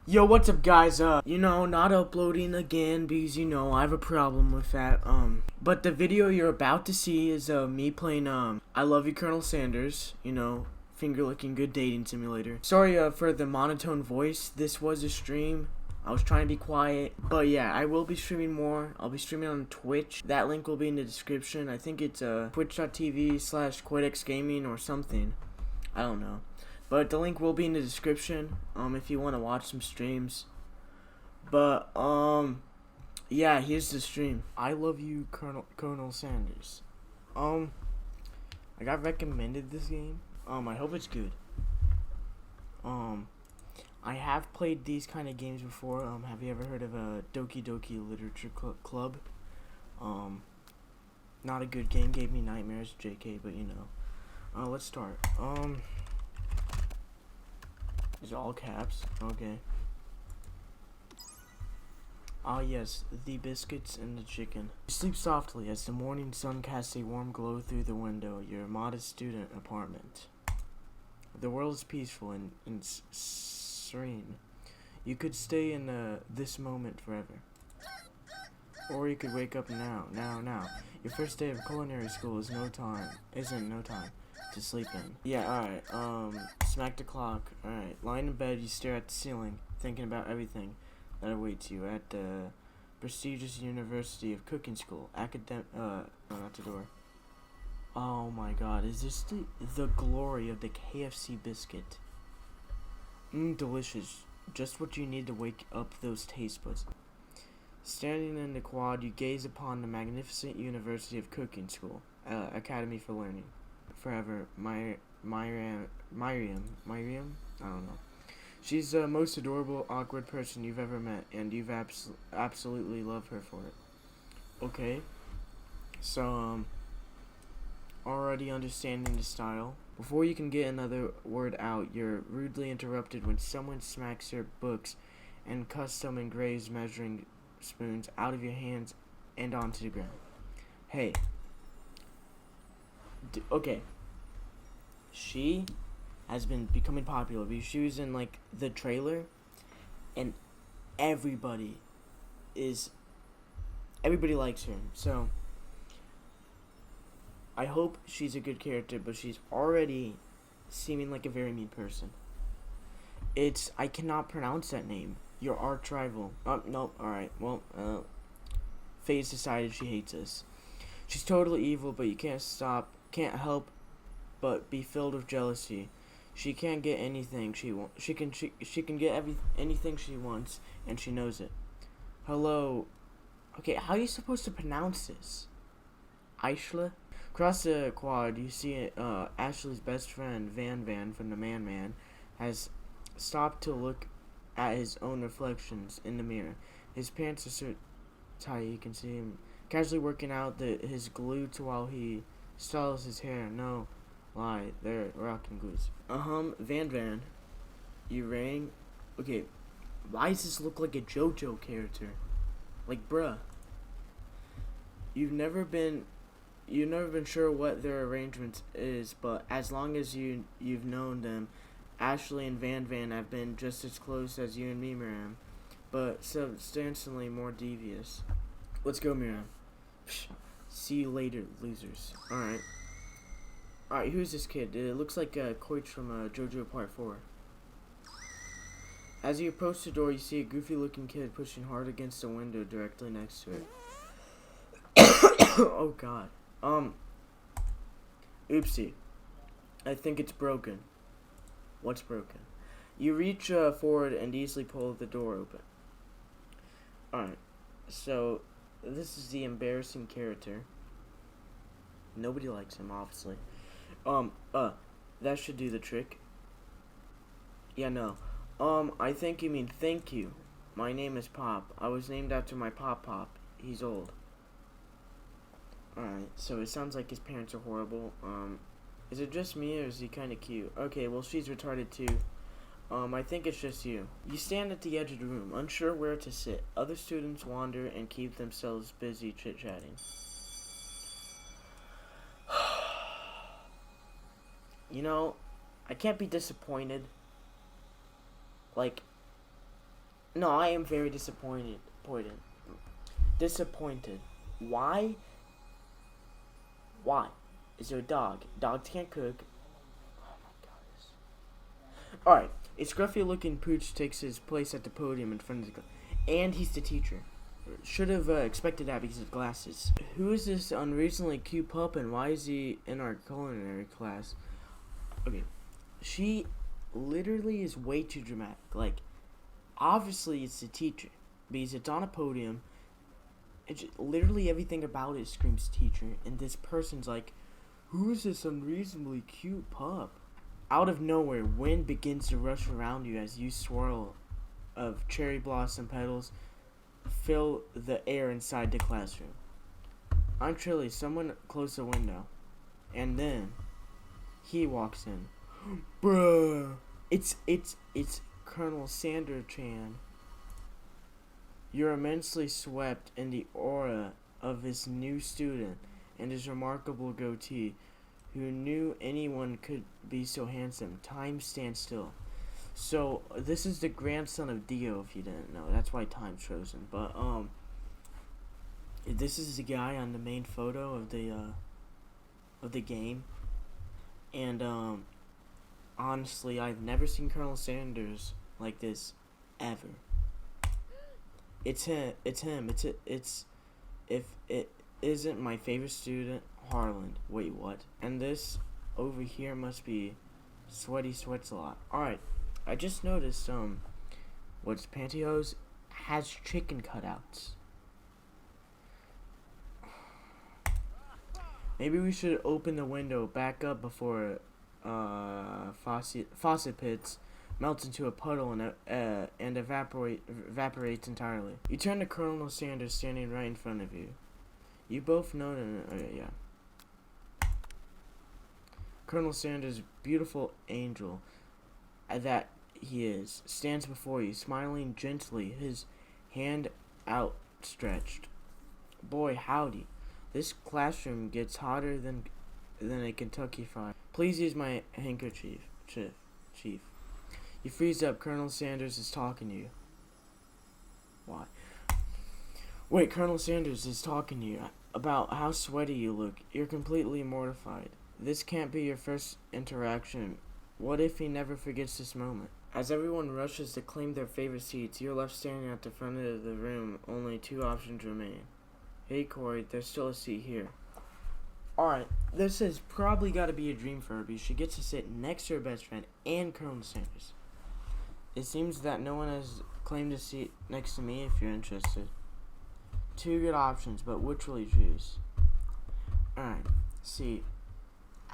Yo, what's up, guys? Not uploading again because I have a problem with that. But the video you're about to see is me playing I Love You, Colonel Sanders. Finger licking good dating simulator. Sorry for the monotone voice. This was a stream. I was trying to be quiet, but yeah, I will be streaming more. I'll be streaming on Twitch. That link will be in the description. I think it's twitch.tv/QuadeXGaming or something. I don't know. But the link will be in the description, if you want to watch some streams. But, yeah, here's the stream. I love you, Colonel Sanders. I got recommended this game. I hope it's good. I have played these kind of games before. Have you ever heard of a Doki Doki Literature Club? Not a good game, gave me nightmares, JK, but let's start. These are all caps. Okay. Ah yes, the biscuits and the chicken. You sleep softly as the morning sun casts a warm glow through the window. Your modest student apartment. The world is peaceful and serene. You could stay in this moment forever. Or you could wake up now. Your first day of culinary school isn't no time to sleep in. Yeah, alright, smack the clock. Alright, lying in bed, you stare at the ceiling, thinking about everything that awaits you at the prestigious University of Cooking School. No, not the door. Oh my god, is this the glory of the KFC biscuit? Delicious. Just what you need to wake up those taste buds. Standing in the quad, you gaze upon the magnificent University of Cooking School, Academy for Learning. Forever, Miriam, I don't know. She's the most adorable, awkward person you've ever met, and you've absolutely love her for it. Okay, so, already understanding the style. Before you can get another word out, you're rudely interrupted when someone smacks your books and custom engraved measuring spoons out of your hands and onto the ground. Hey. Okay. She has been becoming popular because she was in the trailer, and everybody likes her. So I hope she's a good character, but she's already seeming like a very mean person. I cannot pronounce that name. Your arch rival. Nope. Alright. Well, Faye's decided she hates us. She's totally evil, but you can't help but be filled with jealousy. She can't get anything she wants. She can get anything she wants, and she knows it. Hello. Okay, how are you supposed to pronounce this? Aishla? Across the quad, you see Ashley's best friend, Van from the Man, has stopped to look at his own reflections in the mirror. His pants are so tight you can see him casually working out his glutes while he styles his hair. No lie, they're rocking glutes. Van, you rang? Okay, why does this look like a JoJo character? Like, bruh. You've never been sure what their arrangement is, but as long as you've known them, Ashley and Van have been just as close as you and me, Miriam, but substantially more devious. Let's go, Miriam. See you later, losers. Alright, who's this kid? It looks like Koich from JoJo Part 4. As you approach the door, you see a goofy-looking kid pushing hard against the window directly next to it. Oh god. Oopsie. I think it's broken. What's broken? You reach forward and easily pull the door open. Alright. So, this is the embarrassing character. Nobody likes him, obviously. That should do the trick. Yeah, no. I think you mean thank you. My name is Pop. I was named after my Pop. He's old. Alright, so it sounds like his parents are horrible. Is it just me or is he kinda cute? Okay, well she's retarded too. I think it's just you. You stand at the edge of the room, unsure where to sit. Other students wander and keep themselves busy chit-chatting. I can't be disappointed. Like, No, I am very disappointed. Disappointed. Why? Why? Is there a dog? Dogs can't cook. Oh my gosh. Alright, a scruffy looking pooch takes his place at the podium in front of the class. And he's the teacher. Should have expected that because of glasses. Who is this unreasonably cute pup and why is he in our culinary class? Okay, she literally is way too dramatic. Like, obviously it's the teacher because it's on a podium. Literally everything about it screams teacher, and this person's like, who is this unreasonably cute pup? Out of nowhere, wind begins to rush around you as you swirl of cherry blossom petals fill the air inside the classroom. I'm Trilly, someone close the window. And then he walks in. Bruh. It's Colonel Sandor Chan. You're immensely swept in the aura of this new student and his remarkable goatee. Who knew anyone could be so handsome? Time stands still. So this is the grandson of Dio, if you didn't know. That's why time's frozen. But this is the guy on the main photo of the game. And honestly, I've never seen Colonel Sanders like this ever. It's him. It's if it isn't my favorite student, Harland. Wait, what? And this over here must be Sweaty Sweats a lot. Alright. I just noticed, what's Pantyhose has chicken cutouts. Maybe we should open the window back up before, faucet pits melts into a puddle and evaporates entirely. You turn to Colonel Sanders standing right in front of you. You both know that, okay, yeah. Colonel Sanders, beautiful angel that he is, stands before you, smiling gently, his hand outstretched. Boy, howdy. This classroom gets hotter than a Kentucky Fried. Please use my handkerchief, Chief. You freeze up. Colonel Sanders is talking to you. Why? Wait, Colonel Sanders is talking to you about how sweaty you look. You're completely mortified. This can't be your first interaction. What if he never forgets this moment? As everyone rushes to claim their favorite seats, you're left standing at the front of the room. Only two options remain. Hey, Corey, there's still a seat here. Alright, this has probably got to be a dream for her because she gets to sit next to her best friend and Colonel Sanders. It seems that no one has claimed a seat next to me if you're interested. Two good options, but which will you choose? Alright, see,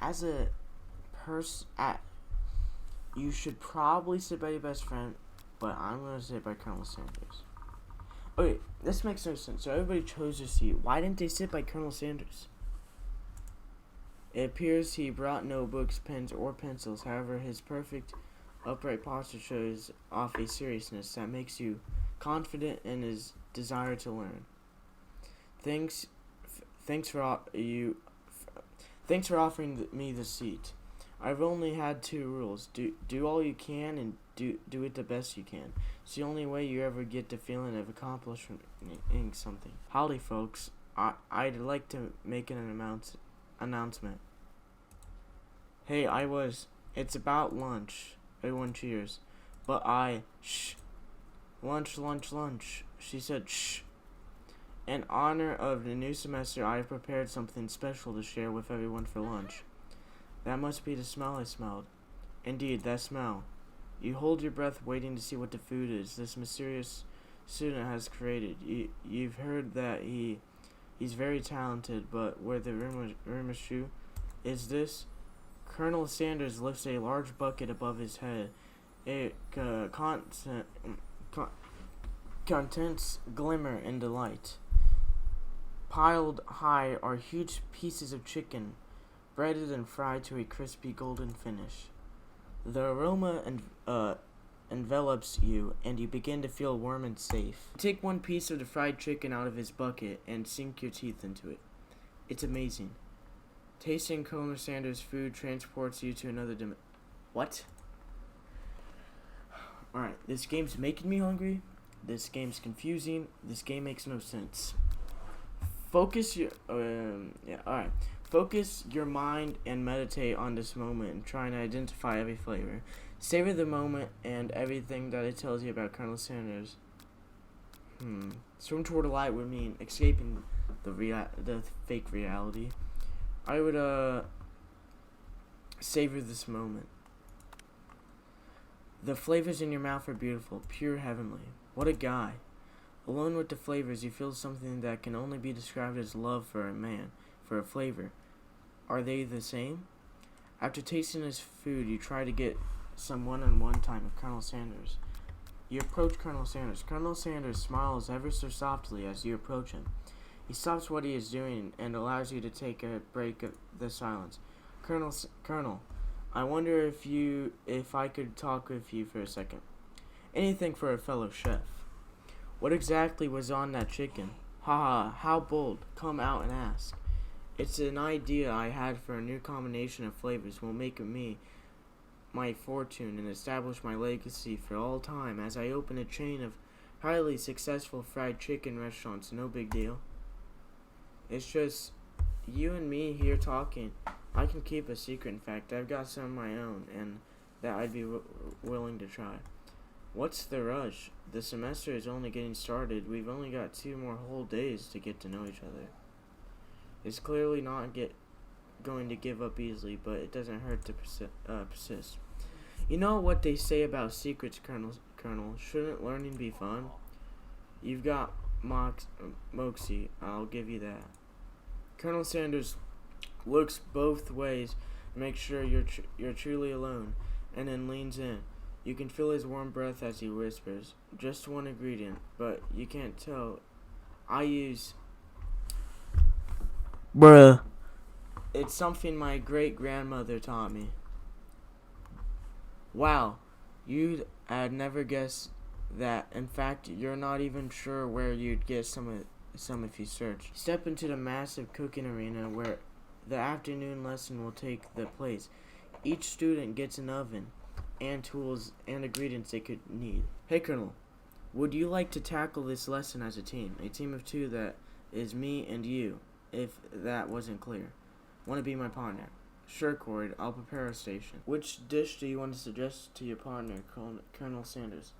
as a person, you should probably sit by your best friend, but I'm going to sit by Colonel Sanders. Okay, this makes no sense. So everybody chose their seat. Why didn't they sit by Colonel Sanders? It appears he brought no books, pens, or pencils. However, his perfect upright posture shows off a seriousness that makes you confident in his desire to learn. Thanks for offering me the seat. I've only had two rules. Do all you can and do it the best you can. It's the only way you ever get the feeling of accomplishing something. Howdy, folks. I'd like to make an announcement. Hey, it's about lunch. Everyone cheers. But shh. Lunch. She said shh. In honor of the new semester, I have prepared something special to share with everyone for lunch. That must be the smell I smelled. Indeed, that smell. You hold your breath waiting to see what the food is this mysterious student has created. You've heard that he's very talented, but where the rumors true is this. Colonel Sanders lifts a large bucket above his head. It contents glimmer in the light. Piled high are huge pieces of chicken, breaded and fried to a crispy golden finish. The aroma envelops you, and you begin to feel warm and safe. Take one piece of the fried chicken out of his bucket and sink your teeth into it. It's amazing. Tasting Colonel Sanders' food transports you to another What? Alright, this game's making me hungry, This game's confusing. This game makes no sense. Focus your alright. Focus your mind and meditate on this moment and try and identify every flavor. Savor the moment and everything that it tells you about Colonel Sanders. Swim toward the light would mean escaping the fake reality. I would savor this moment. The flavors in your mouth are beautiful, pure heavenly. What a guy. Alone with the flavors, you feel something that can only be described as love for a man, for a flavor. Are they the same? After tasting his food, you try to get some one-on-one time with Colonel Sanders. You approach Colonel Sanders. Colonel Sanders smiles ever so softly as you approach him. He stops what he is doing and allows you to take a break of the silence. Colonel, I wonder if I could talk with you for a second. Anything for a fellow chef. What exactly was on that chicken? Haha, how bold. Come out and ask. It's an idea I had for a new combination of flavors will make me my fortune and establish my legacy for all time as I open a chain of highly successful fried chicken restaurants. No big deal. It's just you and me here talking. I can keep a secret. In fact, I've got some of my own and that I'd be willing to try. What's the rush? The semester is only getting started. We've only got 2 more whole days to get to know each other. It's clearly not going to give up easily, but it doesn't hurt to persist. You know what they say about secrets, Colonel? Shouldn't learning be fun? You've got Moxie, I'll give you that. Colonel Sanders looks both ways to make sure you're truly alone, and then leans in. You can feel his warm breath as he whispers, just one ingredient, but you can't tell. I use... Bruh. It's something my great-grandmother taught me. Wow, you'd never guessed that. In fact, you're not even sure where you'd get some if you search. Step into the massive cooking arena where the afternoon lesson will take the place. Each student gets an oven and tools and ingredients they could need. Hey, Colonel, would you like to tackle this lesson as a team? A team of 2 that is me and you, if that wasn't clear. Want to be my partner? Sure, Cord, I'll prepare a station. Which dish do you want to suggest to your partner, Colonel Sanders?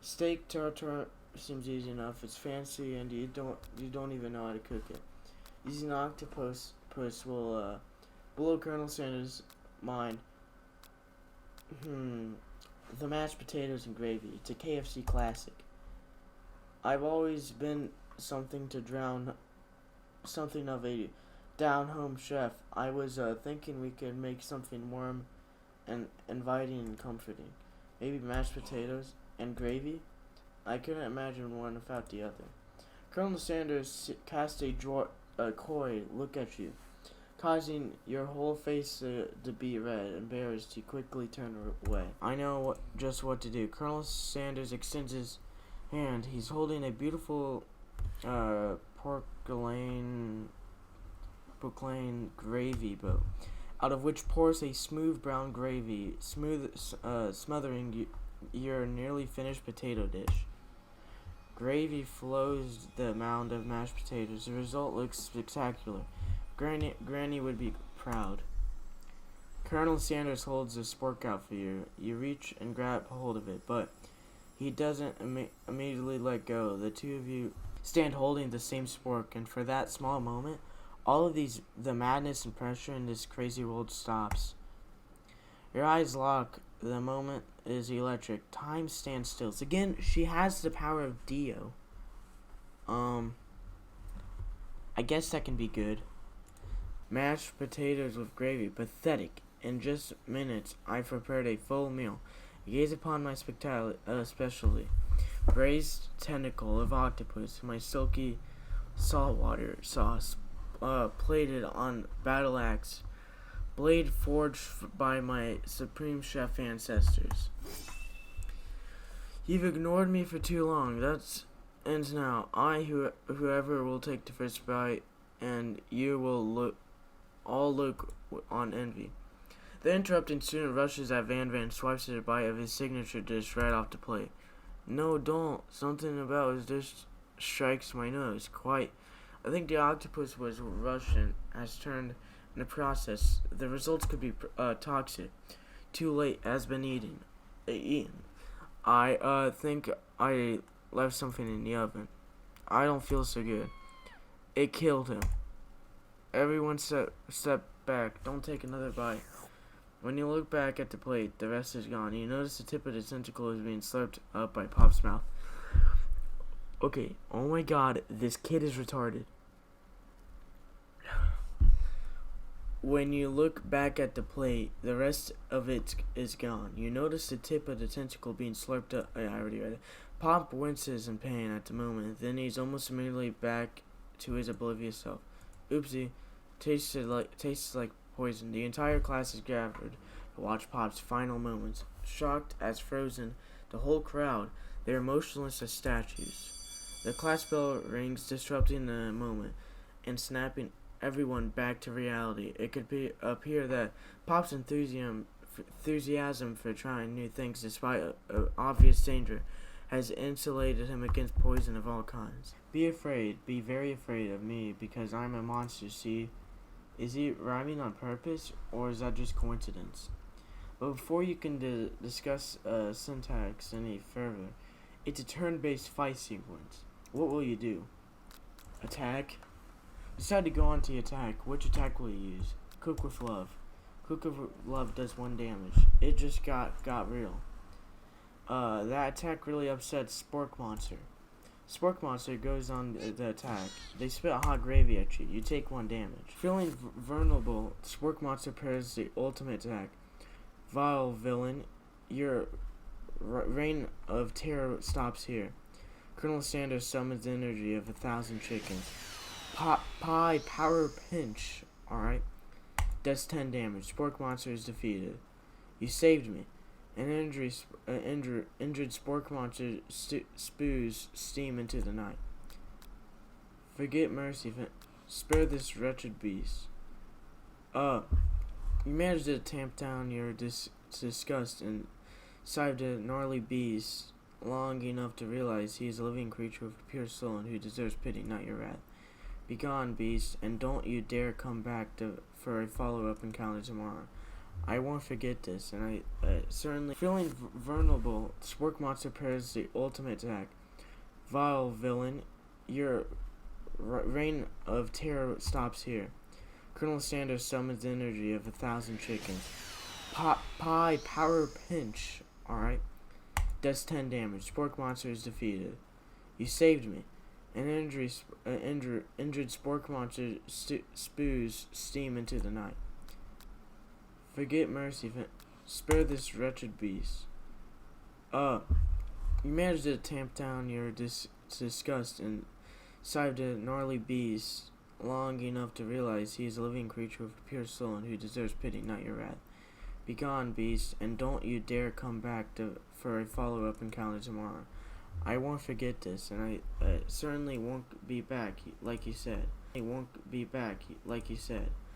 Steak tartare seems easy enough. It's fancy and you don't even know how to cook it. Using an octopus will blow Colonel Sanders' mind. The mashed potatoes and gravy. It's a KFC classic. I've always been something of a down-home chef. I was thinking we could make something warm and inviting and comforting. Maybe mashed potatoes and gravy? I couldn't imagine one without the other. Colonel Sanders cast a coy look at you, causing your whole face to be red. Embarrassed, you quickly turn away. I know just what to do. Colonel Sanders extends his hand. He's holding a beautiful porcelain gravy boat, out of which pours a smooth brown gravy, smothering your nearly finished potato dish. Gravy flows the mound of mashed potatoes. The result looks spectacular. Granny would be proud. Colonel Sanders holds a spork out for you. You reach and grab hold of it, but he doesn't immediately let go. The 2 of you stand holding the same spork, and for that small moment, all of the madness and pressure in this crazy world stops. Your eyes lock. The moment is electric. Time stands still. So again, she has the power of Dio. I guess that can be good. Mashed potatoes with gravy. Pathetic. In just minutes, I've prepared a full meal. Gaze upon my specialty. Braised tentacle of octopus. My silky saltwater sauce. Plated on battle axe. Blade forged by my supreme chef ancestors. You've ignored me for too long. That ends now. Whoever will take the first bite, and you will look on envy. The interrupting student rushes at Van, swipes at a bite of his signature dish right off the plate. No, don't. Something about this strikes my nose. Quite. I think the octopus was Russian, has turned in the process. The results could be toxic. Too late, has been eaten. I think I left something in the oven. I don't feel so good. It killed him. Everyone step back. Don't take another bite. When you look back at the plate, the rest is gone. You notice the tip of the tentacle is being slurped up by Pop's mouth. Okay, oh my god, this kid is retarded. When you look back at the plate, the rest of it is gone. You notice the tip of the tentacle being slurped up. I already read it. Pop winces in pain at the moment. Then he's almost immediately back to his oblivious self. Oopsie. Tastes like poison. The entire class is gathered to watch Pop's final moments. Shocked as frozen, the whole crowd, they're motionless as statues. The class bell rings, disrupting the moment and snapping everyone back to reality. It could appear that Pop's enthusiasm for trying new things despite obvious danger has insulated him against poison of all kinds. Be afraid, be very afraid of me because I'm a monster, see? Is he rhyming on purpose or is that just coincidence? But before you can discuss syntax any further, it's a turn-based fight sequence. What will you do? Attack? Decide to go on to attack. Which attack will you use? Cook with Love. Cook with Love does 1 damage. It just got real. That attack really upsets Spork Monster. Spork Monster goes on the attack. They spit hot gravy at you. You take 1 damage. Feeling vulnerable, Spork Monster pairs the ultimate attack. Vile villain, your reign of terror stops here. Colonel Sanders summons the energy of 1,000 chickens. Pie power pinch. Alright. Does 10 damage. Spork Monster is defeated. You saved me. An injured Spork Monster spews steam into the night. Forget mercy. Spare this wretched beast. You managed to tamp down your disgust and saved a gnarly beast long enough to realize he is a living creature with a pure soul and who deserves pity, not your wrath. Begone, beast, and don't you dare come back for a follow-up encounter tomorrow. I won't forget this, and I certainly... Feeling vulnerable, Spork Monster pairs the ultimate attack. Vile villain, your reign of terror stops here. Colonel Sanders summons the energy of 1,000 chickens. Pie power pinch. Alright. Does 10 damage. Spork Monster is defeated. You saved me. An injured Spork Monster spews steam into the night. Forget mercy. Spare this wretched beast. You managed to tamp down your disgust and saved a gnarly beast long enough to realize he is a living creature with a pure soul and who deserves pity, not your wrath. Begone, beast, and don't you dare come back for a follow-up encounter tomorrow. I won't forget this, and I certainly won't be back, like you said. I won't be back, like you said.